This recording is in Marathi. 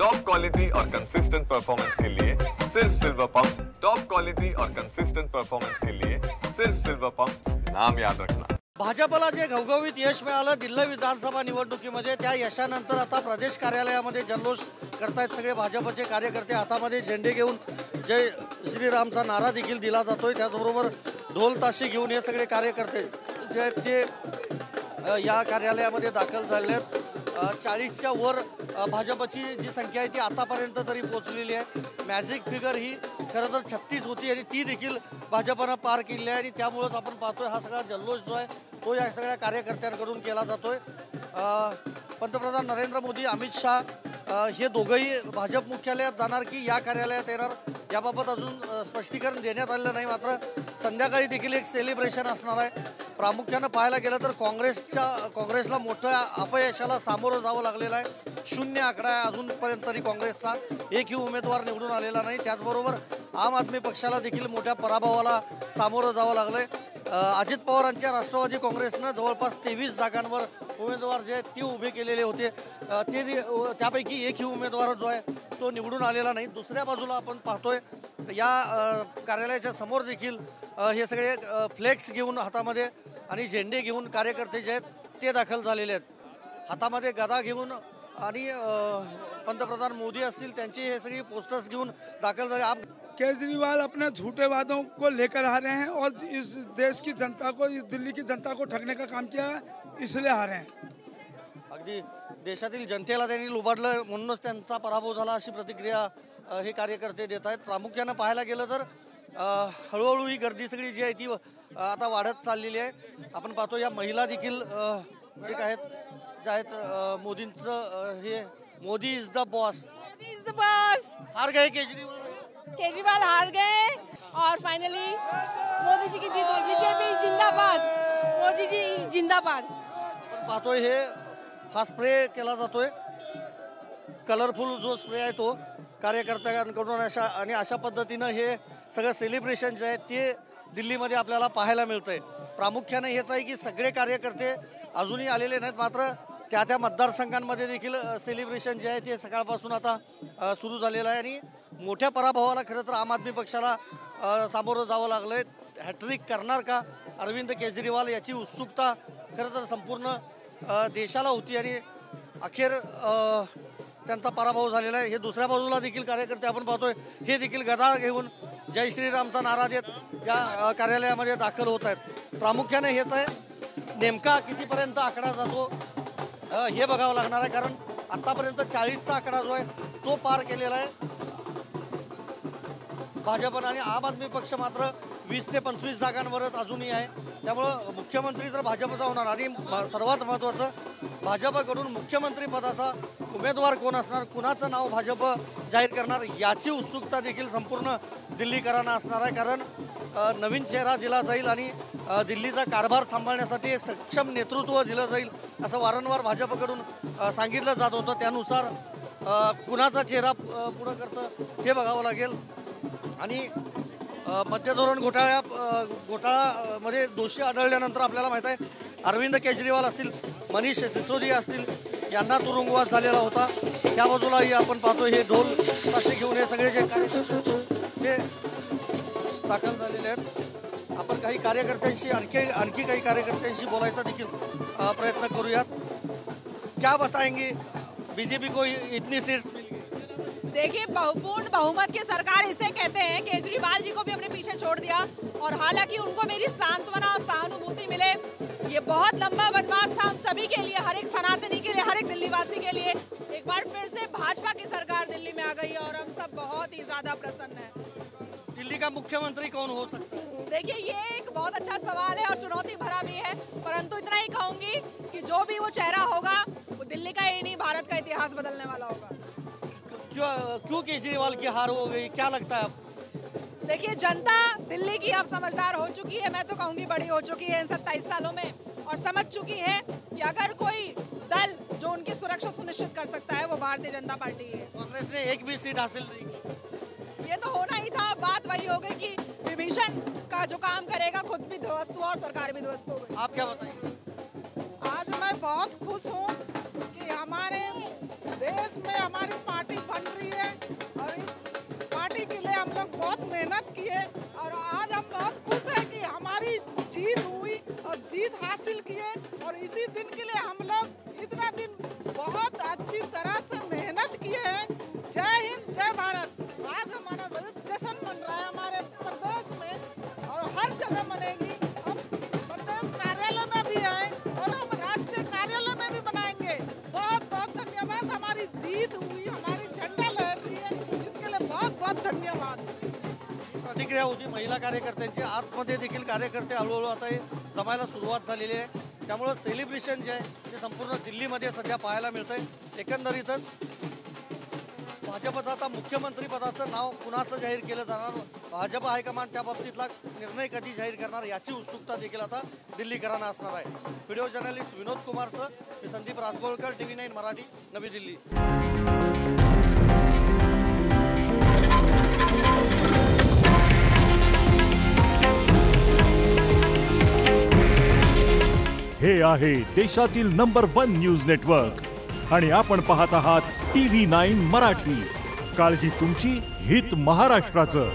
टॉप क्वालिटी और कंसिस्टेंट परफॉर्मेंस के लिए सिर्फ सिल्वर पंप्स। टॉप क्वालिटी और कंसिस्टेंट परफॉर्मेंस के लिए सिर्फ सिल्वर पंप्स, नाम याद रखना। भाजपला जे घवघवीत यश मिळालं दिल्ली विधानसभा निवडणुकीमध्ये, त्या यशानंतर आता प्रदेश कार्यालयामध्ये जल्लोष करतायत सगळे भाजपचे कार्यकर्ते। हातामध्ये झेंडे घेऊन जय श्रीरामचा नारा देखील दिला जातोय। त्याचबरोबर ढोल ताशे घेऊन हे सगळे कार्यकर्ते जे ते या कार्यालयामध्ये दाखल झाले आहेत। 40च्या वर भाजपची जी संख्या आहे ती आतापर्यंत तरी पोहोचलेली आहे। मॅजिक फिगर ही खरं तर 36 होती आणि ती देखील भाजपनं पार केली आहे आणि त्यामुळेच आपण पाहतोय हा सगळा जल्लोष जो आहे तो या सगळ्या कार्यकर्त्यांकडून केला जातोय। पंतप्रधान नरेंद्र मोदी, अमित शाह हे दोघंही भाजप मुख्यालयात जाणार की या कार्यालयात येणार याबाबत अजून स्पष्टीकरण देण्यात आलेलं नाही। मात्र संध्याकाळी देखील एक सेलिब्रेशन असणार आहे। प्रामुख्यानं पाहायला गेलं तर काँग्रेसला मोठ्या अपयशाला सामोरं जावं लागलेलं आहे। 0 आकडा आहे अजूनपर्यंत तरी काँग्रेसचा एकही उमेदवार निवडून आलेला नाही। त्याचबरोबर आम आदमी पक्षाला देखील मोठ्या पराभवाला सामोरं जावं लागलंय। अजित पवारांच्या राष्ट्रवादी काँग्रेसनं जवळपास 23 जागांवर उमेदवार जे आहेत ते उभे केलेले होते, त्यापैकी एकही उमेदवार जो आहे तो निवडून आलेला नाही। दुसऱ्या बाजूला आपण पाहतोय या कार्यालयाच्या समोर देखील हे सगळे फ्लेक्स घेऊन हातामध्ये आणि झेंडे घेऊन कार्यकर्ते जे आहेत ते दाखल झालेले आहेत। हातामध्ये गदा घेऊन आणि पंतप्रधान मोदी असतील त्यांची हे सगळी पोस्टर्स घेऊन दाखल झाले। केजरीवाल अपने झूठे वादों को लेकर आ रहे हैं और इस देश की जनता को, इस दिल्ली की जनता को ठगने का काम किया, इसलिए आ रहे हैं। अगदी देशातील जनतेला त्यांनी लुबाडलं म्हणूनच त्यांचा पराभव झाला अशी प्रतिक्रिया हे कार्यकर्ते देत आहेत। प्रामुख्यानं पाहायला गेलं तर हळूहळू ही गर्दी सगळी जी आहे ती आता वाढत चाललेली आहे। आपण पाहतो या महिला देखील एक आहेत ज्या आहेत मोदींचं हे मोदी इज द बॉस, हार गए केजरीवाल हार गए और फाइनली मोदी जी की जीत हुई। बीजेपी जिंदाबाद, मोदी जी जिंदाबाद। पाहतोय हे हा स्प्रे केला जातोय, कलरफुल जो स्प्रे आहे तो कार्यकर्त्यांकडून अशा पद्धतीनं हे सगळं सेलिब्रेशन जे आहे ते दिल्लीमध्ये आपल्याला पाहायला मिळतंय। प्रामुख्याने हेच आहे की सगळे कार्यकर्ते अजूनही आलेले नाहीत, मात्र त्या मतदारसंघांमध्ये देखील सेलिब्रेशन जे आहे ते सकाळपासून आता सुरू झालेलं आहे आणि मोठ्या पराभवाला खरं तर आम आदमी पक्षाला सामोरं जावं लागलंय। हॅट्रिक करणार का अरविंद केजरीवाल याची उत्सुकता खरं तर संपूर्ण देशाला होती आणि अखेर त्यांचा पराभव झालेला आहे। हे दुसऱ्या बाजूला देखील कार्यकर्ते आपण पाहतोय हे देखील गदा घेऊन जय श्रीरामचा नारा देत या कार्यालयामध्ये दाखल होत आहेत। प्रामुख्याने हेच आहे, नेमका कितीपर्यंत आकडा जातो हे बघावं लागणार आहे, कारण आतापर्यंत 40चा आकडा जो आहे तो पार केलेला आहे भाजपनं आणि आम आदमी पक्ष मात्र 20 ते 25 जागांवरच अजूनही आहे। त्यामुळं मुख्यमंत्री तर भाजपचा होणार आणि सर्वात महत्त्वाचं भाजपकडून मुख्यमंत्री पदाचा उमेदवार कोण असणार, कुणाचं नाव भाजप जाहीर करणार याची उत्सुकता देखील संपूर्ण दिल्लीकरांना असणार आहे। कारण नवीन चेहरा दिला जाईल आणि दिल्लीचा कारभार सांभाळण्यासाठी सक्षम नेतृत्व दिलं जाईल असं वारंवार भाजपकडून सांगितलं जात होतं। त्यानुसार कुणाचा चेहरा पुढं करतं हे बघावं लागेल आणि मध्यधोरण घोटाळ्यामध्ये दोषी आढळल्यानंतर आपल्याला माहीत आहे अरविंद केजरीवाल असतील, मनीष सिसोदिया असतील यांना तुरुंगवास झालेला होता। त्या बाजूलाही आपण पाहतो हे ढोल ताशे घेऊन हे सगळे जे कार्यकर्ते ते दाखल झालेले आहेत। आपण काही कार्यकर्त्यांशी आणखी काही कार्यकर्त्यांशी बोलायचा देखील प्रयत्न करूयात। क्या बताएंगे, बीजेपी को इतनी सीट्स मिली? देखिए, पूर्ण बहुमत की सरकार इसे कहते हैं। केजरीवाल जी को भी अपने पीछे छोड़ दिया और हालांकि उनको मेरी सांत्वना और सहानुभूति मिले। ये बहुत लंबा वनवास था हम सभी के लिए, हर एक सनातनी के लिए, हर एक दिल्लीवासी के लिए। एक बार फिर से भाजपा की सरकार दिल्ली में आ गई और हम सब बहुत ही ज्यादा प्रसन्न हैं। दिल्ली का मुख्यमंत्री कौन हो सकता है? देखिए, ये एक बहुत अच्छा सवाल है और चुनौती भरा भी है, परंतु इतना ही कहूंगी कि जो भी वो चेहरा होगा वो दिल्ली का ही नहीं भारत का इतिहास बदलने वाला होगा। क्यों केजरीवाल की हार हो गई, क्या लगता है आपको? देखिए, जनता दिल्ली की अब समझदार हो चुकी है, मैं तो कहूंगी बड़ी हो चुकी है इन 27 सालों में, और समझ चुकी है कि अगर कोई दल जो उनकी सुरक्षा सुनिश्चित कर सकता है वो भारतीय जनता पार्टी है। कांग्रेस ने एक भी सीट हासिल नहीं की। ये तो होना ही था। बात वही हो गई कि विभीषण का जो काम करेगा खुद भी ध्वस्त हुआ और सरकार भी ध्वस्त हो गई। आप क्या बताएंगे? आज मैं बहुत खुश हूँ कि हमारे देश में हमारी पार्टी बन मेहनत किए और आज हम बहुत खुश हैं कि हमारी जीत हुई और जीत हासिल किए। और इसी दिन के लिए हम लोग इतना दिन बहुत अच्छी तरह से मेहनत किए हैं। जय हिंद, जय भारत। आज हमारा जश्न मन रहा है हमारे प्रदेश में और हर जगह मनेगी। हम प्रदेश कार्यालय में भी आए और हम राष्ट्रीय कार्यालय में भी बनाएंगे। बहुत बहुत धन्यवाद। हमारी जीत हुई, हमारी झंडा लहर रही है, इसके लिए बहुत बहुत धन्यवाद। प्रतिक्रिया होती महिला कार्यकर्त्यांची। आतमध्ये देखील कार्यकर्ते हळूहळू आता हे जमायला सुरुवात झालेली आहे। त्यामुळे सेलिब्रेशन जे आहे ते संपूर्ण दिल्लीमध्ये सध्या पाहायला मिळतंय। एकंदरीतच भाजपचं आता मुख्यमंत्री पदाचं नाव कुणाचं जाहीर केलं जाणार, भाजप हायकमांड त्या बाबतीतला निर्णय कधी जाहीर करणार याची उत्सुकता देखील आता दिल्लीकरांना असणार आहे। व्हिडिओ जर्नलिस्ट विनोद कुमारसह मी संदीप रासगोळकर, TV9 मराठी, नवी दिल्ली। हे आहे देशातील नंबर 1 न्यूज नेटवर्क आणि आपण पाहत आहात TV9 मराठी। काळजी तुमची, हित महाराष्ट्राचं।